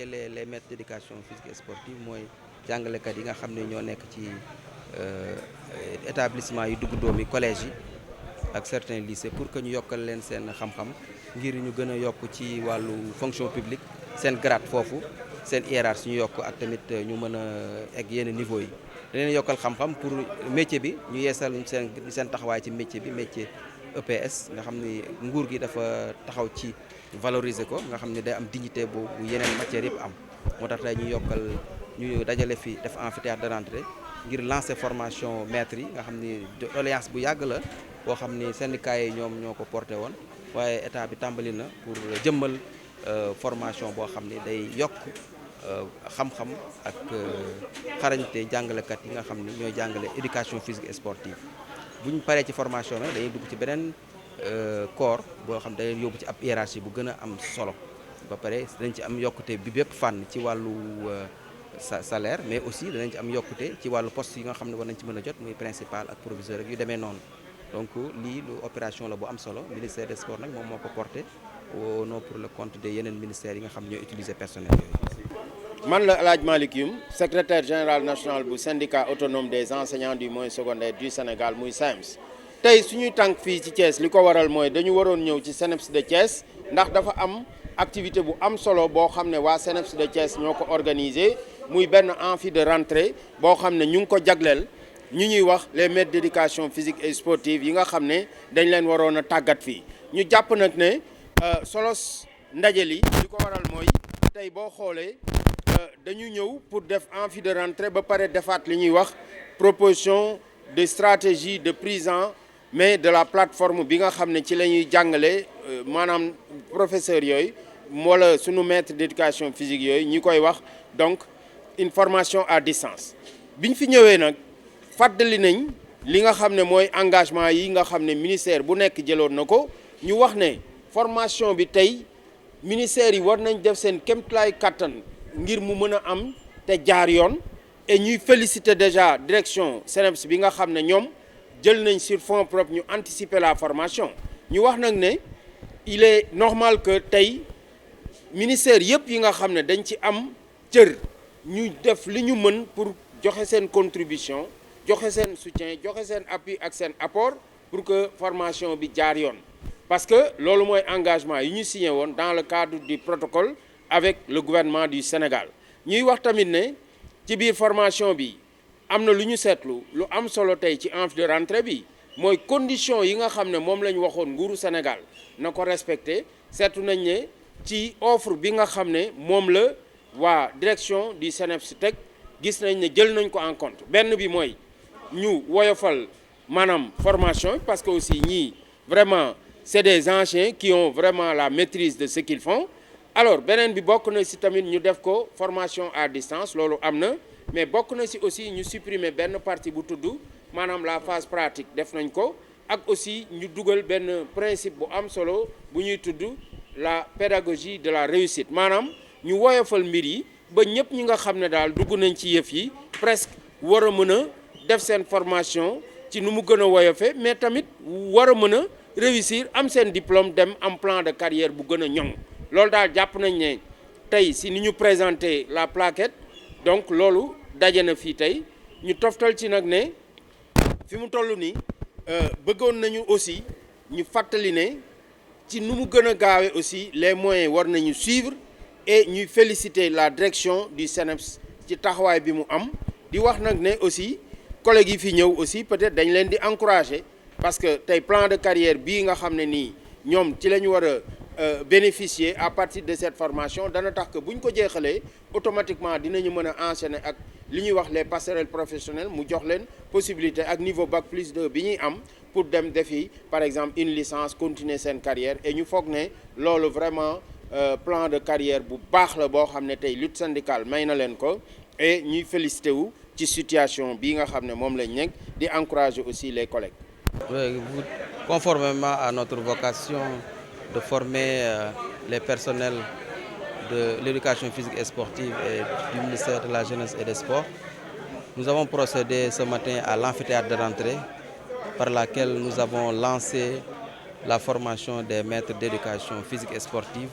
les maîtres d'éducation physique et sportive mooy jàngalekat yi nga xam ne ñoo nekk ci établissement yi dugg doomi collège yi ak certains lycées pour que ñu yokkal leen seen xam-xam ngir ñu gën a yokk ci wàllu fonction publique seen grade foofu seen hiérarchie ñu yokk ak tamit ñu mën a egg yenn niveau yi da leen yokkal xam-xam pour métier bi ñu yeesal seen taxawaay ci métier bi métier EPS nga xam ni nguur gi dafa taxaw ci valoriser ko nga xam ne day am dignité bu yeneen matières yëpp am moo tax tey ñu yokkal ñu dajale fi def amphithéâtre de rentrée ngir lancer formation maîtres yi nga xam ni doléance bu yàgg la boo xam ni syndicats yi ñoom ñoo ko porté woon waaye état bi tàmbali na pour jëmmal formation boo xam ni day yokk xam-xam ak xarañte jàngalekat yi nga xam ni ñooy jàngale éducation physique et sportive bu ñu paree ci formation nag dañuy dugg ci beneen corps boo xam dañuy yóbbu ci ab hiérarchie bu gën a am solo ba pare dañ ci am yokkute bi bépp fànn ci wàllu salaire mais aussi danañ ci am yokkute ci wàllu poste yi nga xam ne war nañ ci mën a jot muy principal ak proviseur ak yu demee noonu donc lii lu opération la bu am solo ministère des sports nag moom moo ko porté au nom pour le compte de yeneen ministères yi nga xam ñoo utiliser personnel yooyu. man la El Hadj Malick Youm secrétaire général national bu syndicat autonome des enseignants du moyen secondaire du Sénégal muy SAEMS. tey suñuy tànk fii ci Thiès li ko waral mooy dañu waroon ñëw ci CNEPS de Thiès ndax dafa am activité bu am solo boo xam ne waa CNEPS de Thiès ñoo ko organisé muy benn amphi de rentrée boo xam ne ñu ngi ko jagleel ñu ñuy wax les maîtres d'éducation physique et sportive yi nga xam ne dañ leen waroon a tàggat fii ñu jàpp nag ne solos ndaje li ko waral mooy tey boo xoolee dañu ñëw pour def amphi de rentrée ba pare defaat li ñuy wax proposition de stratégie de prise en mais de la plateforme bi nga xam ne ci la ñuy jàngale maanaam professeurs yooyu wala sunu maître d'éducation physique yooyu ñi koy wax donc une formation à distance biñ fi ñëwee nag fàttali nañ li nga xam ne mooy engagement yi nga xam ne ministère bu nekk jëloon na ko ñu wax ne formation bi tey ministère yi war nañ def seen kéemtalaay kattan ngir mu mën a am te jaar yoon et ñuy féliciter déjà direction CNEPS bi nga xam ne ñoom jël nañ sur fonds propres ñu anticiper la formation ñu wax nag ne il est normal que tey ministère yëpp yi nga xam ne dañ ci am cër ñu def li ñu mën pour joxe seen contribution joxe seen soutien joxe seen appui ak seen apport pour que formation bi jaar yoon parce que loolu mooy engagement yi ñu signé woon dans le cadre du protocole avec le gouvernement du Sénégal ñuy wax tamit ne ci biir formation bi am na lu ñu seetlu lu am solo tey ci amphi de rentrée bi mooy condition yi nga xam ne moom la ñu waxoon nguuru Sénégal na ko respecté seetlu nañ ne ci offre bi nga xam ne moom la waa direction du CNEPS teg gis nañ ne jël nañ ko en compte benn bi mooy ñu woyofal maanaam formation parce que aussi ñii vraiment c'est des anciens qui ont vraiment la maîtrise de ce qu'ils font alors beneen bi bokk na ci tamit ñu def ko formation à distance loolu am na mais bokk na ci aussi ñu supprimer benn partie bu tudd maanaam la phase pratique def nañ ko ak aussi ñu dugal benn principe bu am solo bu ñuy tudd la pédagogie de la réussite maanaam ñu woyofal mbir yi ba ñëpp ñi nga xam ne daal dugg nañ ci yëf yi presque war a mën a def seen formation ci nu mu gën a woyofe mais tamit war a mën a réussir am seen diplôme dem am plan de carrière bu gën a ñoŋ loolu daal jàpp nañ ne tey si ni ñu présenter la plaquette donc loolu daje na fii tey ñu toftal ci nag ne fi mu toll nii bëggoon nañu aussi ñu fàttali ne ci nu mu gën a gaawee aussi les moyens war nañu suivre et ñuy féliciter la direction du CNEPS ci taxawaay bi mu am di wax nag ne aussi collègues yi fi ñëw aussi peut-être dañ leen di encourager parce que tey plan de carrière bii nga xam ne nii ñoom ci la ñu war a bénéficier à partir de cette formation dana tax que bu ñu ko jeexalee automatiquement dinañu mën a enchaîner ak li ñuy wax les passerelles professionnelles mu jox leen possibilité ak niveau bac plus 2 bi ñuy am pour dem defi par exemple une licence continuer seen carrière et ñu foog ne loolu vraiment plan de carrière bu baax la boo xam ne tey lutte syndicale may na leen ko et ñuy félicité wu ci situation bii nga xam ne moom lañ nekk di encourager aussi les collègues. Oui, conformément à notre vocation de former les personnels de l'éducation physique et sportive et du ministère de la Jeunesse et des Sports, nous avons procédé ce matin à l'amphithéâtre de rentrée par laquelle nous avons lancé la formation des maîtres d'éducation physique et sportive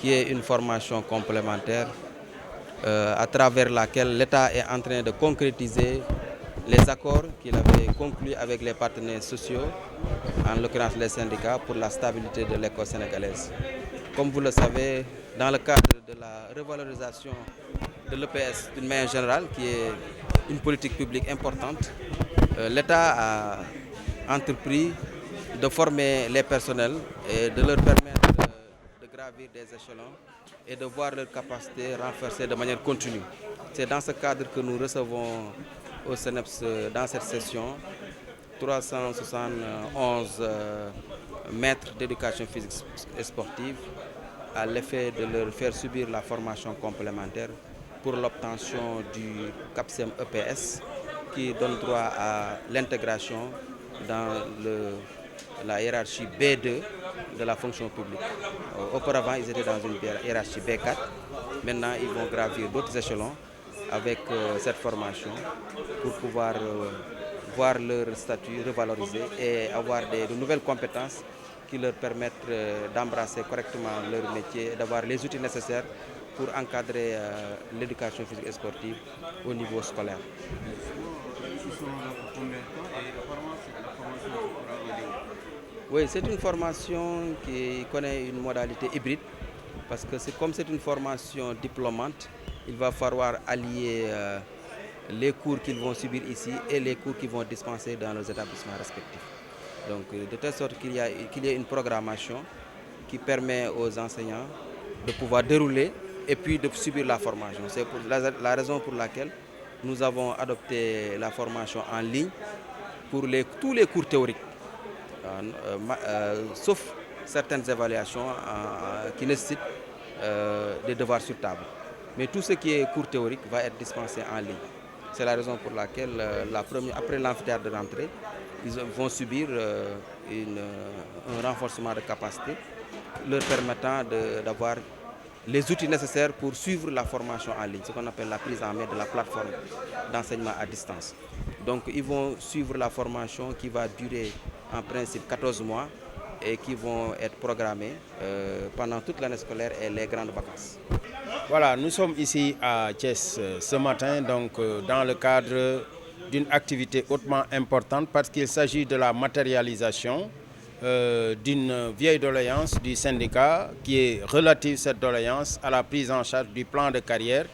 qui est une formation complémentaire à travers laquelle l'État est en train de concrétiser les accords qu'il avait conclus avec les partenaires sociaux, en l'occurrence les syndicats, pour la stabilité de l'école sénégalaise. Comme vous le savez, dans le cadre de la revalorisation de l'EPS d'une manière générale, qui est une politique publique importante, l'État a entrepris de former les personnels et de leur permettre de gravir des échelons et de voir leur capacité renforcée de manière continue. C'est dans ce cadre que nous recevons au CNEPS dans cette session 371 maîtres d'éducation physique et sportive à l'effet de leur faire subir la formation complémentaire pour l'obtention du CAPCEM EPS qui donne droit à l'intégration dans la hiérarchie B2 de la fonction publique. Auparavant, ils étaient dans une hiérarchie B4. Maintenant, ils vont gravir d'autres échelons avec cette formation pour pouvoir voir leur statut revalorisé et avoir de nouvelles compétences qui leur permettent d'embrasser correctement leur métier et d'avoir les outils nécessaires pour encadrer l'éducation physique et sportive au niveau scolaire. Oui, c'est une formation qui connaît une modalité hybride parce que comme c'est une formation diplômante, il va falloir allier les cours qu'ils vont subir ici et les cours qu'ils vont dispenser dans leurs établissements respectifs. Donc, de telle sorte qu'il y ait une programmation qui permet aux enseignants de pouvoir dérouler et puis de subir la formation. C'est la raison pour laquelle nous avons adopté la formation en ligne pour tous les cours théoriques, sauf certaines évaluations qui nécessitent des devoirs sur table. Mais tout ce qui est cours théorique va être dispensé en ligne. C'est la raison pour laquelle après l'amphithéâtre de rentrée, ils vont subir un renforcement de capacité leur permettant d'avoir les outils nécessaires pour suivre la formation en ligne, ce qu'on appelle la prise en main de la plateforme d'enseignement à distance. Donc ils vont suivre la formation qui va durer en principe 14 mois et qui vont être programmés pendant toute l'année scolaire et les grandes vacances. Voilà, nous sommes ici à Thiès ce matin, donc dans le cadre d'une activité hautement importante parce qu'il s'agit de la matérialisation d'une vieille doléance du syndicat qui est relative, cette doléance, à la prise en charge du plan de carrière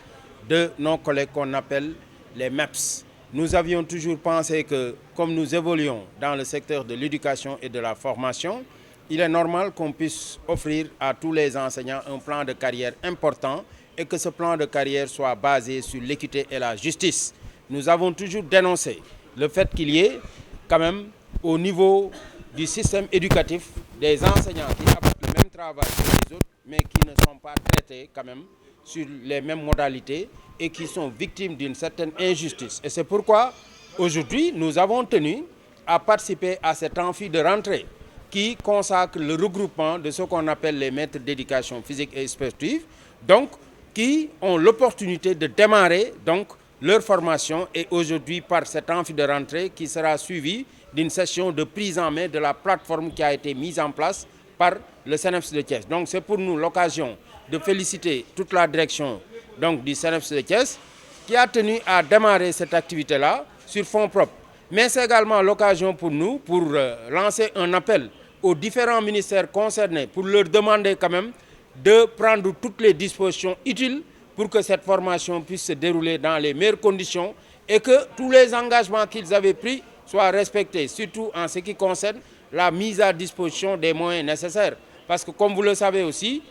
de nos collègues qu'on appelle les MEPS. Nous avions toujours pensé que, comme nous évoluons dans le secteur de l'éducation et de la formation, il est normal qu'on puisse offrir à tous les enseignants un plan de carrière important et que ce plan de carrière soit basé sur l'équité et la justice. Nous avons toujours dénoncé le fait qu'il y ait quand même au niveau du système éducatif des enseignants qui apportent le même travail que les autres mais qui ne sont pas traités quand même sur les mêmes modalités et qui sont victimes d'une certaine injustice. Et c'est pourquoi aujourd'hui nous avons tenu à participer à cet amphi de rentrée qui consacre le regroupement de ce qu'on appelle les maîtres d'éducation physique et sportive, donc qui ont l'opportunité de démarrer donc leur formation et aujourd'hui par cet amphi de rentrée qui sera suivi d'une session de prise en main de la plateforme qui a été mise en place par le CNEPS de Thiès. Donc c'est pour nous l'occasion de féliciter toute la direction donc, du CNEPS de Thiès qui a tenu à démarrer cette activité-là sur fonds propres. Mais c'est également l'occasion pour nous pour lancer un appel aux différents ministères concernés pour leur demander quand même de prendre toutes les dispositions utiles pour que cette formation puisse se dérouler dans les meilleures conditions et que tous les engagements qu'ils avaient pris soient respectés, surtout en ce qui concerne la mise à disposition des moyens nécessaires. Parce que comme vous le savez aussi,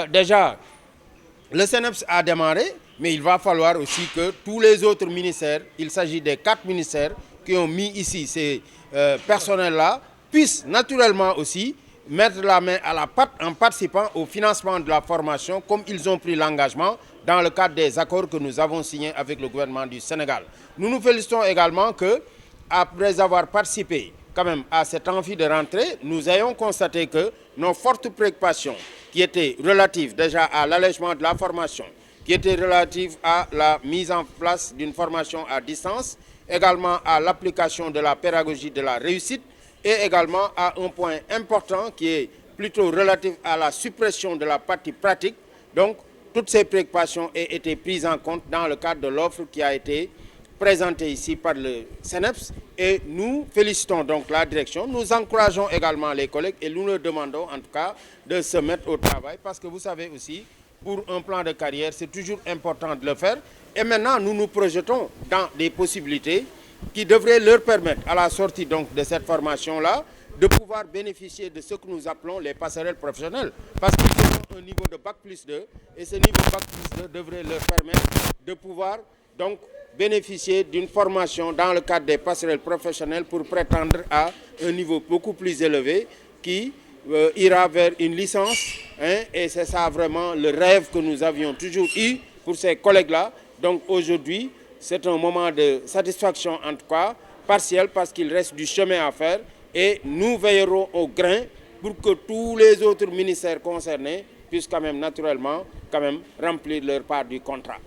déjà, le CNEPS a démarré, mais il va falloir aussi que tous les autres ministères, il s'agit des 4 ministères qui ont mis ici ces personnels-là, puissent naturellement aussi mettre la main à la pâte en participant au financement de la formation comme ils ont pris l'engagement dans le cadre des accords que nous avons signés avec le gouvernement du Sénégal. Nous nous félicitons également que, après avoir participé quand même à cet amphi de rentrée, nous ayons constaté que nos fortes préoccupations qui étaient relatives déjà à l'allègement de la formation, qui étaient relatives à la mise en place d'une formation à distance, également à l'application de la pédagogie de la réussite et également à un point important qui est plutôt relatif à la suppression de la partie pratique Donc, toutes ces préoccupations aient été prises en compte dans le cadre de l'offre qui a été présentée ici par le CNEPS. Et nous félicitons donc la direction. Nous encourageons également les collègues et nous leur demandons en tout cas de se mettre au travail parce que vous savez aussi, pour un plan de carrière, c'est toujours important de le faire. Et maintenant, nous nous projetons dans des possibilités qui devraient leur permettre, à la sortie donc de cette formation-là, de pouvoir bénéficier de ce que nous appelons les passerelles professionnelles. Parce qu'ils ont un niveau de Bac plus 2 et ce niveau de Bac plus 2 devrait leur permettre de pouvoir donc bénéficier d'une formation dans le cadre des passerelles professionnelles pour prétendre à un niveau beaucoup plus élevé qui ira vers une licence. Et c'est ça vraiment le rêve que nous avions toujours eu pour ces collègues-là. Donc aujourd'hui, c'est un moment de satisfaction en tout cas, partiel parce qu'il reste du chemin à faire. Et nous veillerons au grain pour que tous les autres ministères concernés puissent quand même naturellement remplir leur part du contrat.